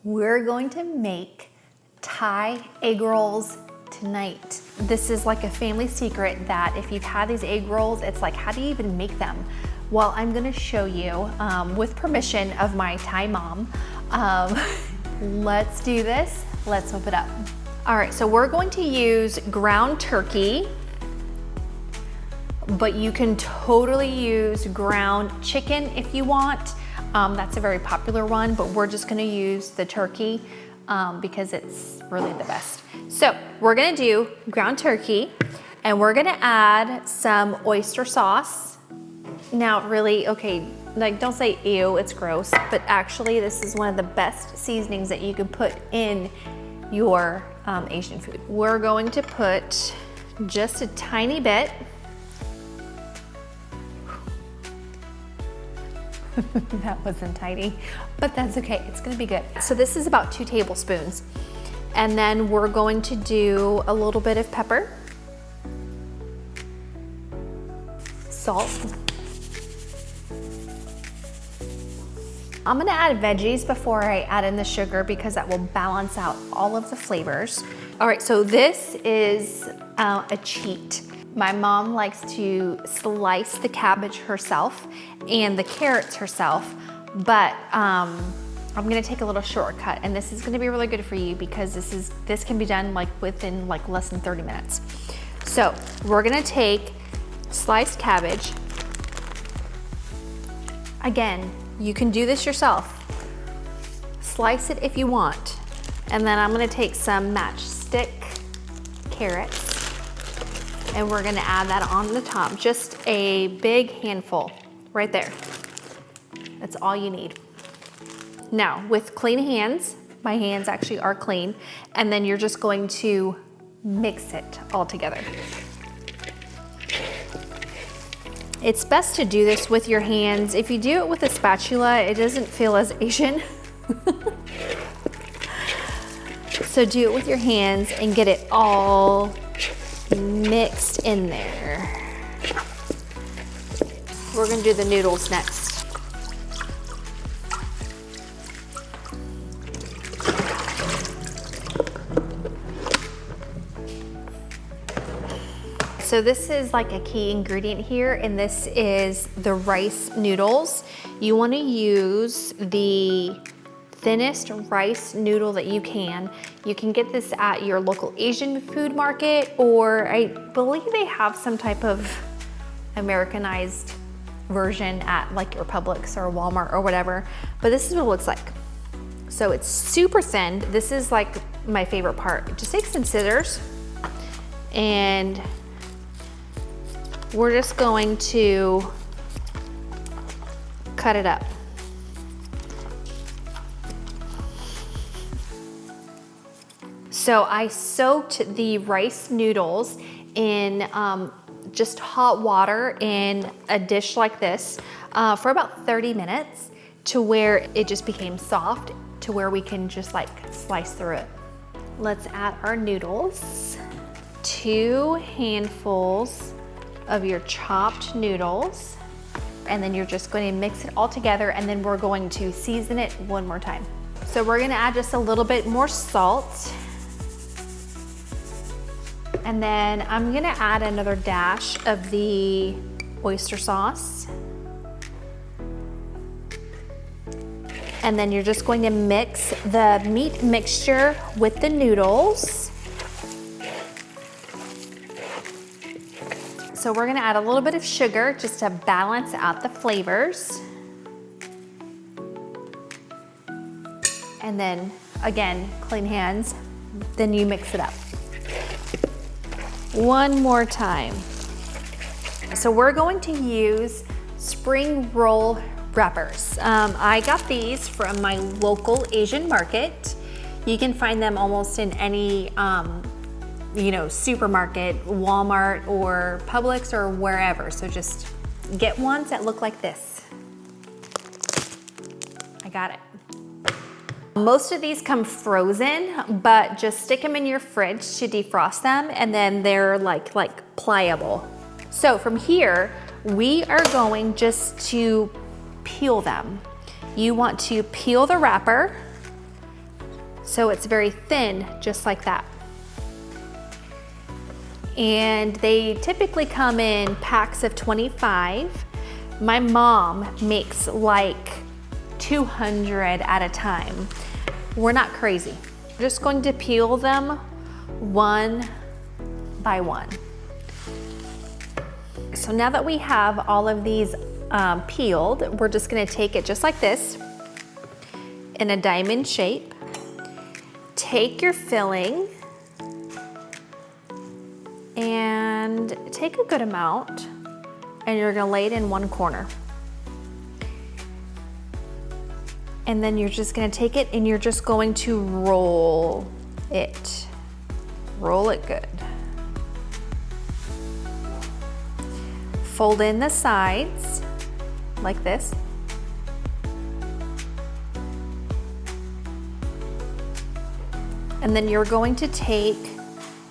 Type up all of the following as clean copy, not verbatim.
We're going to make Thai egg rolls tonight. This is like a family secret that if you've had these egg rolls, it's like, how do you even make them? Well, I'm gonna show you with permission of my Thai mom. Let's do this, let's whip it up. All right, so we're going to use ground turkey, but you can totally use ground chicken if you want. That's a very popular one, but we're just gonna use the turkey because it's really the best. So we're gonna do ground turkey and we're gonna add some oyster sauce. Now really, okay, like don't say ew, it's gross, but actually this is one of the best seasonings that you can put in your Asian food. We're going to put just a tiny bit. That wasn't tiny, but that's okay, it's gonna be good. So this is about 2 tablespoons. And then we're going to do a little bit of pepper, salt. I'm gonna add veggies before I add in the sugar because that will balance out all of the flavors. All right, so this is a cheat. My mom likes to slice the cabbage herself and the carrots herself, but I'm gonna take a little shortcut, and this is gonna be really good for you because this can be done like within like less than 30 minutes. So we're gonna take sliced cabbage. Again, you can do this yourself. Slice it if you want. And then I'm gonna take some matchstick carrots and we're gonna add that on the top. Just a big handful right there. That's all you need. Now, with clean hands, my hands actually are clean, and then you're just going to mix it all together. It's best to do this with your hands. If you do it with a spatula, it doesn't feel as Asian. So do it with your hands and get it all mixed in there. We're gonna do the noodles next. So this is like a key ingredient here, and this is the rice noodles. You wanna use the thinnest rice noodle that you can. You can get this at your local Asian food market, or I believe they have some type of Americanized version at like your Publix or Walmart or whatever, but this is what it looks like. So it's super thin. This is like my favorite part. Just take some scissors and we're just going to cut it up. So I soaked the rice noodles in just hot water in a dish like this for about 30 minutes to where it just became soft, to where we can just like slice through it. Let's add our noodles. 2 handfuls of your chopped noodles, and then you're just going to mix it all together, and then we're going to season it one more time. So we're gonna add just a little bit more salt, and then I'm gonna add another dash of the oyster sauce, and then you're just going to mix the meat mixture with the noodles. So we're gonna add a little bit of sugar just to balance out the flavors. And then again, clean hands, then you mix it up. One more time. So we're going to use spring roll wrappers. I got these from my local Asian market. You can find them almost in any supermarket, Walmart or Publix or wherever. So just get ones that look like this. I got it. Most of these come frozen, but just stick them in your fridge to defrost them, and then they're like pliable. So from here, we are going just to peel them. You want to peel the wrapper So it's very thin, just like that. And they typically come in packs of 25. My mom makes like 200 at a time. We're not crazy. We're just going to peel them one by one. So now that we have all of these peeled, we're just gonna take it just like this in a diamond shape. Take your filling and take a good amount, and you're gonna lay it in one corner. And then you're just gonna take it and you're just going to roll it. Roll it good. Fold in the sides like this. And then you're going to take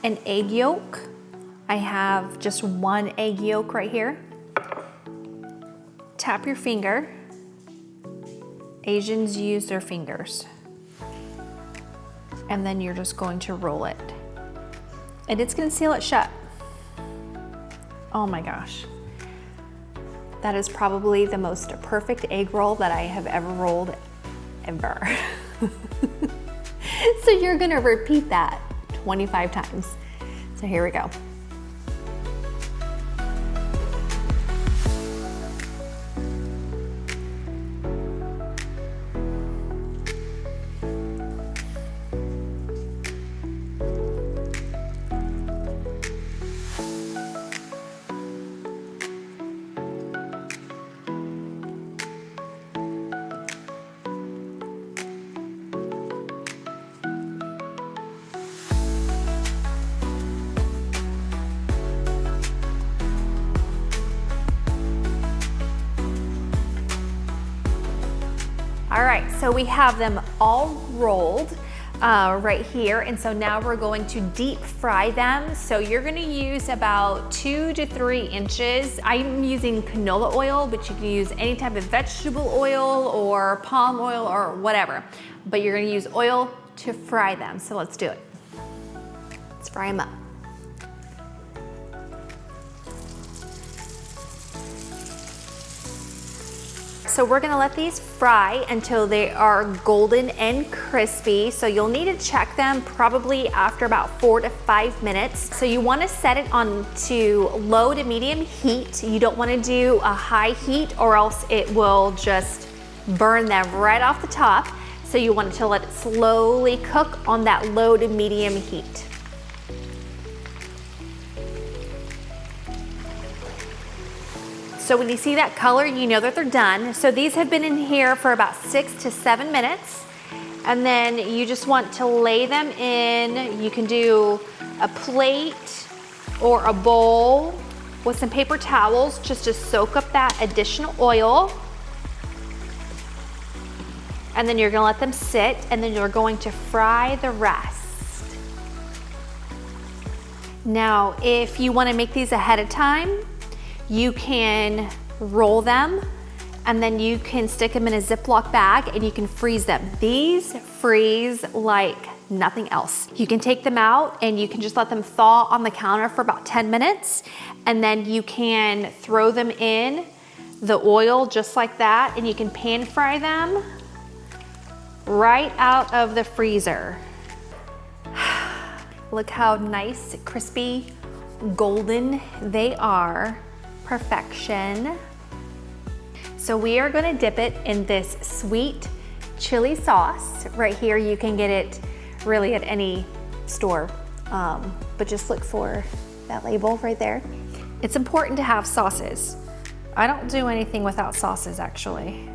an egg yolk. I have just one egg yolk right here. Tap your finger. Asians use their fingers. And then you're just going to roll it. And it's gonna seal it shut. Oh my gosh. That is probably the most perfect egg roll that I have ever rolled, ever. So you're gonna repeat that 25 times. So here we go. All right, so we have them all rolled right here. And so now we're going to deep fry them. So you're gonna use about 2 to 3 inches. I'm using canola oil, but you can use any type of vegetable oil or palm oil or whatever. But you're gonna use oil to fry them. So let's do it. Let's fry them up. So we're gonna let these fry until they are golden and crispy. So you'll need to check them probably after about 4 to 5 minutes. So you wanna set it on to low to medium heat. You don't wanna do a high heat or else it will just burn them right off the top. So you want to let it slowly cook on that low to medium heat. So when you see that color, you know that they're done. So these have been in here for about 6 to 7 minutes. And then you just want to lay them in. You can do a plate or a bowl with some paper towels just to soak up that additional oil. And then you're gonna let them sit, and then you're going to fry the rest. Now, if you wanna make these ahead of time, you can roll them and then you can stick them in a Ziploc bag and you can freeze them. These freeze like nothing else. You can take them out and you can just let them thaw on the counter for about 10 minutes and then you can throw them in the oil just like that and you can pan fry them right out of the freezer. Look how nice, crispy, golden they are. Perfection. So we are gonna dip it in this sweet chili sauce. Right here, you can get it really at any store, but just look for that label right there. It's important to have sauces. I don't do anything without sauces, actually.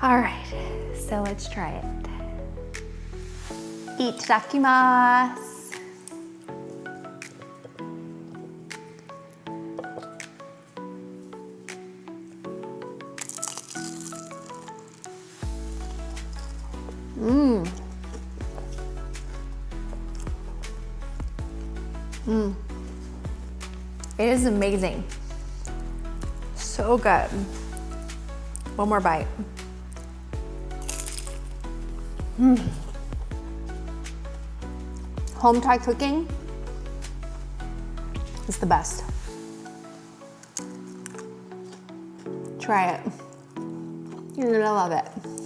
All right, so let's try it. Itadakimasu. It is amazing. So good. One more bite. Home Thai cooking is the best. Try it. You're gonna love it.